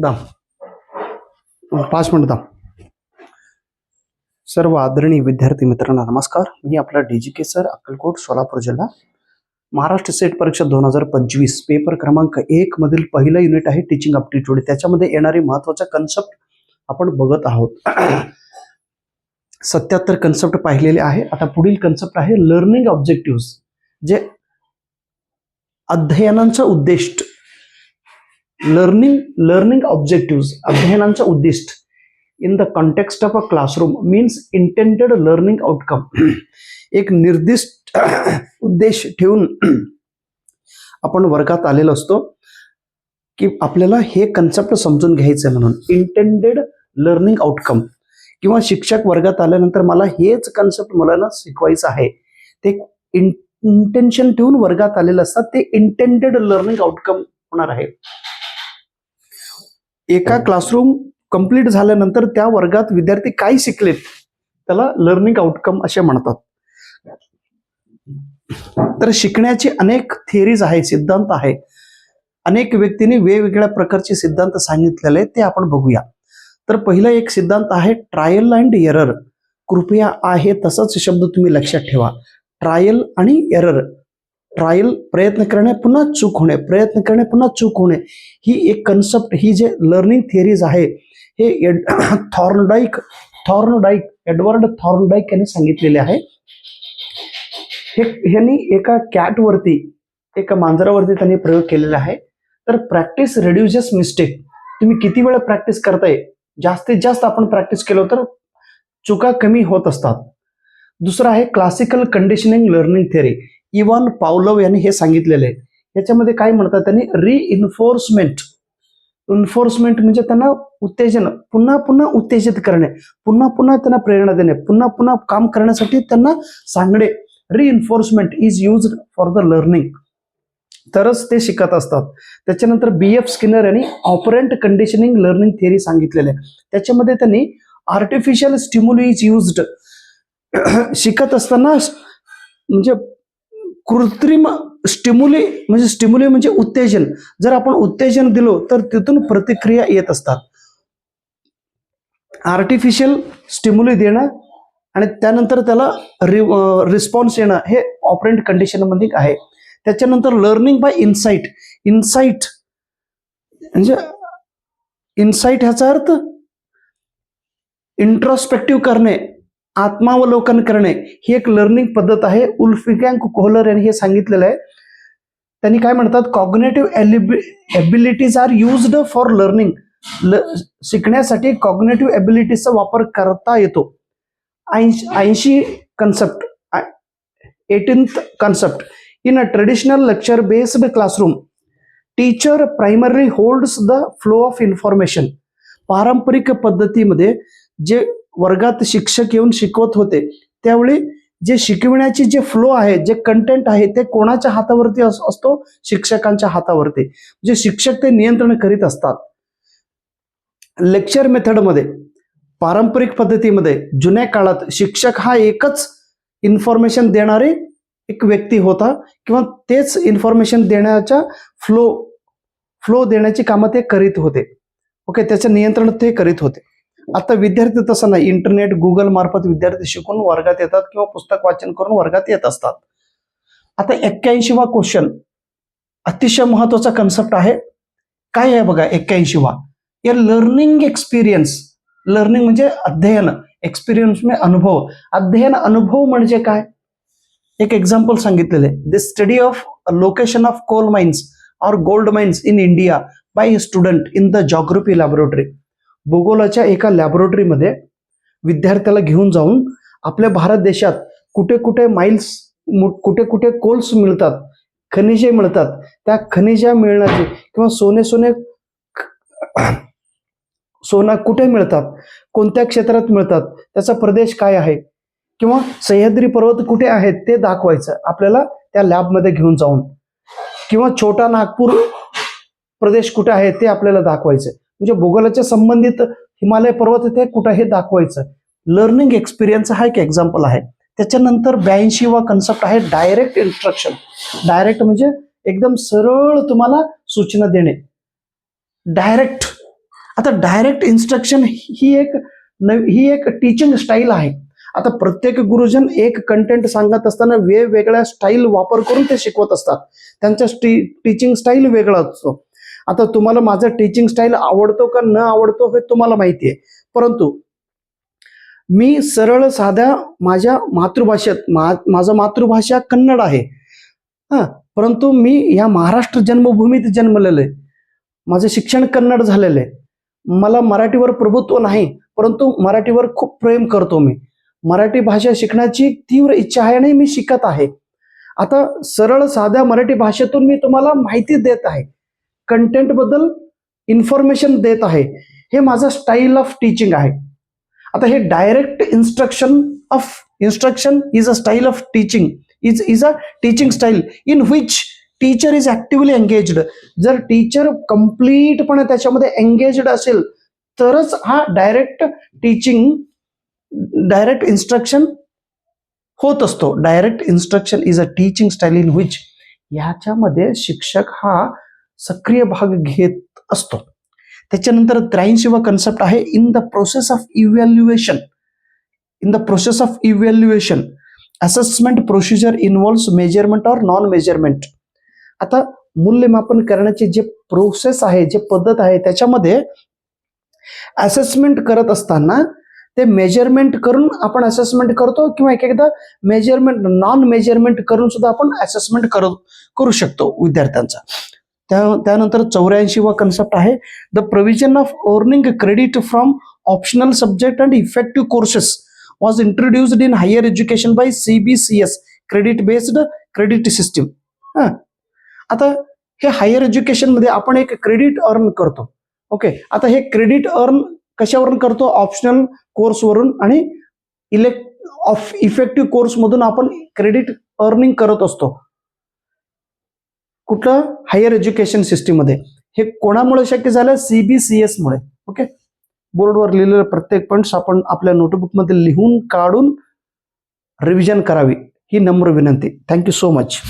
दा 5 मिनिट दा. सर्व आदरणीय विद्यार्थी मित्रांनो नमस्कार. मी आपला DGK सर, अक्कलकोट, सोलापूर जिल्हा. महाराष्ट्र सेट परीक्षा 2025 पेपर क्रमांक 1 मधील पहिलं युनिट आहे टीचिंग अप्टिट्यूड. त्याच्यामध्ये येणारी महत्त्वाचा कन्सेप्ट आपण बघत आहोत. 77 कन्सेप्ट पाहिलेले आहे. आता पुढील कन्सेप्ट आहे लर्निंग ऑब्जेक्टिव्ह, जे अध्ययनांचा उद्दिष्ट. लर्निंग ऑब्जेक्टिव्ह, अध्ययनांचा उद्दिष्ट in the context of a classroom means intended learning outcome. एक निर्दिष्ट उद्देश ठेवून आपण वर्गात आलेलो असतो की आपल्याला हे कन्सेप्ट समजून घ्यायचं म्हणून. इंटेंडेड लर्निंग आउटकम किंवा शिक्षक वर्गात आल्यानंतर मला हेच कन्सेप्ट मुलांना शिकवायचं आहे, ते इंटेन्शन ठेवून वर्गात आलेलं असतात, ते इंटेंडेड लर्निंग आउटकम होणार आहे. एका क्लासरूम कंप्लीट झाल्यानंतर त्या वर्गात विद्यार्थी काय शिकलेत त्याला लर्निंग आउटकम असे म्हणतात. तर शिकण्याचे अनेक थिअरीज आहेत, सिद्धांत आहे. अनेक व्यक्तींनी वेगवेगळ्या प्रकारचे सिद्धांत सांगितलेले आहेत, ते आपण बघूया. तर पहिला एक सिद्धांत आहे ट्रायल अँड एरर. कृपया आहे तसाच शब्द तुम्ही लक्षात ठेवा. ट्रायल आणि एरर. ट्रायल प्रयत्न करणे पुन्हा चूक होणे, प्रयत्न करणे पुन्हा चूक होणे, ही एक कन्सेप्ट, ही जे लर्निंग थिअरीज आहे हे एडवर्ड थॉर्नडाईक यांनी सांगितलेले आहे. ह्यांनी एका कॅटवरती, एका मांजरावरती त्यांनी प्रयोग केलेला आहे. तर प्रॅक्टिस रिड्युसेस मिस्टेक. तुम्ही किती वेळा प्रॅक्टिस करताय, जास्तीत जास्त आपण प्रॅक्टिस केलो तर चुका कमी होत असतात. दुसरं आहे classical conditioning learning theory. Evan Pavlov यांनी हे सांगितलेले आहे. याच्यामध्ये काय म्हणतात त्यांनी, रिइन्फोर्समेंट. इन्फोर्समेंट म्हणजे त्यांना उत्तेजन, पुन्हा पुन्हा उत्तेजित करणे, पुन्हा पुन्हा त्यांना प्रेरणा देणे, पुन्हा पुन्हा काम करण्यासाठी त्यांना सांगणे. Reinforcement is used for the learning, तरच ते शिकत असतात. त्याच्यानंतर BF स्किनर यांनी ऑपरंट कंडिशनिंग लर्निंग थिअरी सांगितलेले. त्याच्यामध्ये त्यांनी आर्टिफिशियल स्टिम्युली इज युज्ड. शिकत असताना म्हणजे कृत्रिम स्टिम्युली म्हणजे उत्तेजन. जर आपण उत्तेजन दिलो तर तिथून प्रतिक्रिया येत असतात. आर्टिफिशियल स्टिम्युली देणं आणि त्यानंतर त्याला रिस्पॉन्स येणं, हे ऑपरंट कंडिशन मध्ये आहे. त्याच्यानंतर लर्निंग बाय इन्साइट. इन्साइट म्हणजे इन्साइट ह्याचा अर्थ इंट्रोस्पेक्टिव्ह करणे, आत्मावलोकन करणे, ही एक लर्निंग पद्धत आहे. उल्फिगँग कोहलर यांनी हे सांगितलेलं आहे. त्यांनी काय म्हणतात, cognitive abilities are used for learning. शिकण्यासाठी कॉग्नेटिव्ह एबिलिटीजचा वापर करता येतो. 80 concept, 18th concept. In a traditional lecture based classroom teacher primarily holds the flow of information. पारंपरिक पद्धतीमध्ये जे वर्गात शिक्षक येऊन शिकवत होते त्यावेळी जे शिकविण्याची जे फ्लो आहे, जे कंटेंट आहे, ते कोणाच्या हातावरती असतो, शिक्षकांच्या हातावरती. जे शिक्षक ते नियंत्रण करीत असतात. लेक्चर मेथडमध्ये, पारंपरिक पद्धतीमध्ये जुन्या काळात शिक्षक हा एकच इन्फॉर्मेशन देणारे एक व्यक्ती होता किंवा तेच इन्फॉर्मेशन देण्याच्या फ्लो देण्याची कामं ते करीत होते. ओके, त्याचं नियंत्रण ते करीत होते. आता विद्यार्थी तसं नाही. इंटरनेट, गुगल मार्फत विद्यार्थी शिकून वर्गात येतात किंवा पुस्तक वाचन करून वर्गात येत असतात. आता 81वा क्वेश्चन अतिशय महत्वाचा कन्सेप्ट आहे. काय आहे बघा 81वा, या लर्निंग एक्सपिरियन्स. लर्निंग म्हणजे अध्ययन, एक्सपिरियन्स म्हणजे अनुभव. अध्ययन अनुभव म्हणजे काय, एक एक्झाम्पल सांगितलेले. The study of location of coal mines or gold mines in India by student in the geography laboratory. भूगोलाच्या एका लॅबोरेटरीमध्ये विद्यार्थ्याला घेऊन जाऊन आपल्या भारत देशात कुठे कुठे माइल्स, कुठे कुठे कोल्स मिळतात, खनिजे मिळतात, त्या खनिजा मिळण्याचे किंवा सोना कुठे मिळतात, कोणत्या क्षेत्रात मिळतात, त्याचा प्रदेश काय आहे, किंवा सह्याद्री पर्वत कुठे आहेत ते दाखवायचं आपल्याला त्या लॅबमध्ये घेऊन जाऊन, किंवा छोटा नागपूर प्रदेश कुठे आहे ते आपल्याला दाखवायचं. म्हणजे भूगोलाच्या संबंधित हिमालय पर्वत ते कुठे हे दाखवायचं. लर्निंग एक्सपिरियन्स हा एक एक्झाम्पल आहे. त्याच्यानंतर 82वा कन्सेप्ट आहे डायरेक्ट इन्स्ट्रक्शन. डायरेक्ट म्हणजे एकदम सरळ तुम्हाला सूचना देणे. डायरेक्ट आता डायरेक्ट इन्स्ट्रक्शन ही एक टीचिंग स्टाईल आहे. आता प्रत्येक गुरुजन एक कंटेंट सांगत असताना वेगवेगळ्या स्टाईल वापर करून ते शिकवत असतात. त्यांचा टीचिंग स्टाईल वेगळा असतो. आता तुम्हाला माझं टीचिंग स्टाईल आवडतो का न आवडतो हे तुम्हाला माहिती आहे, परंतु मी सरळ साध्या माझ्या मातृभाषेत माझं मातृभाषा कन्नड आहे, परंतु मी या महाराष्ट्र जन्मभूमीत जन्मलेलं आहे. माझं शिक्षण कन्नड झालेलं आहे. मला मराठीवर प्रभुत्व नाही, परंतु मराठीवर खूप प्रेम करतो मी. मराठी भाषा शिकण्याची तीव्र इच्छा आहे आणि मी शिकत आहे. आता सरळ साध्या मराठी भाषेतून मी तुम्हाला माहिती देत आहे, कंटेंट बद्दल इन्फॉर्मेशन देत आहे. हे माझं स्टाईल ऑफ टीचिंग आहे. आता हे direct instruction is a style of teaching, is a teaching style in which teacher is actively engaged. जर टीचर कम्प्लीटपणे त्याच्यामध्ये एंगेज्ड असेल तरच हा डायरेक्ट इन्स्ट्रक्शन होत असतो. Direct instruction is a teaching style in which याच्यामध्ये शिक्षक हा सक्रिय भाग घेत असतो. त्याच्यानंतर 83वा कन्सेप्ट आहे in the process of evaluation. Assessment procedure involves measurement और नॉन मेजरमेंट. आता मूल्यमापन करण्याची जे प्रोसेस आहे, जे पद्धत आहे, त्याच्यामध्ये असेसमेंट करत असताना ते मेजरमेंट करून आपण असेसमेंट करतो किंवा एकदा मेजरमेंट नॉन मेजरमेंट करून सुद्धा आपण असेसमेंट करू शकतो विद्यार्थ्यांचा. त्यानंतर 84वा कन्सेप्ट आहे the provision of earning credit from optional subject and effective courses was introduced in higher education by CBCS credit based credit system. आता हे हायर एज्युकेशन मध्ये आपण एक क्रेडिट अर्न करतो. ओके, आता हे क्रेडिट अर्न कशावरून करतो? ऑप्शनल कोर्सवरून आणि इफेक्टिव्ह कोर्स मधून आपण क्रेडिट अर्निंग करत असतो. कुठलं? हायर एज्युकेशन सिस्टीम मध्ये. हे कोणामुळे शक्य झालं? CBCS मुळे. ओके, बोर्डवर लिहिलेलं प्रत्येक पॉइंट्स आपण आपल्या नोटबुकमध्ये लिहून काढून रिव्हिजन करावी ही नम्र विनंती. Thank you so much.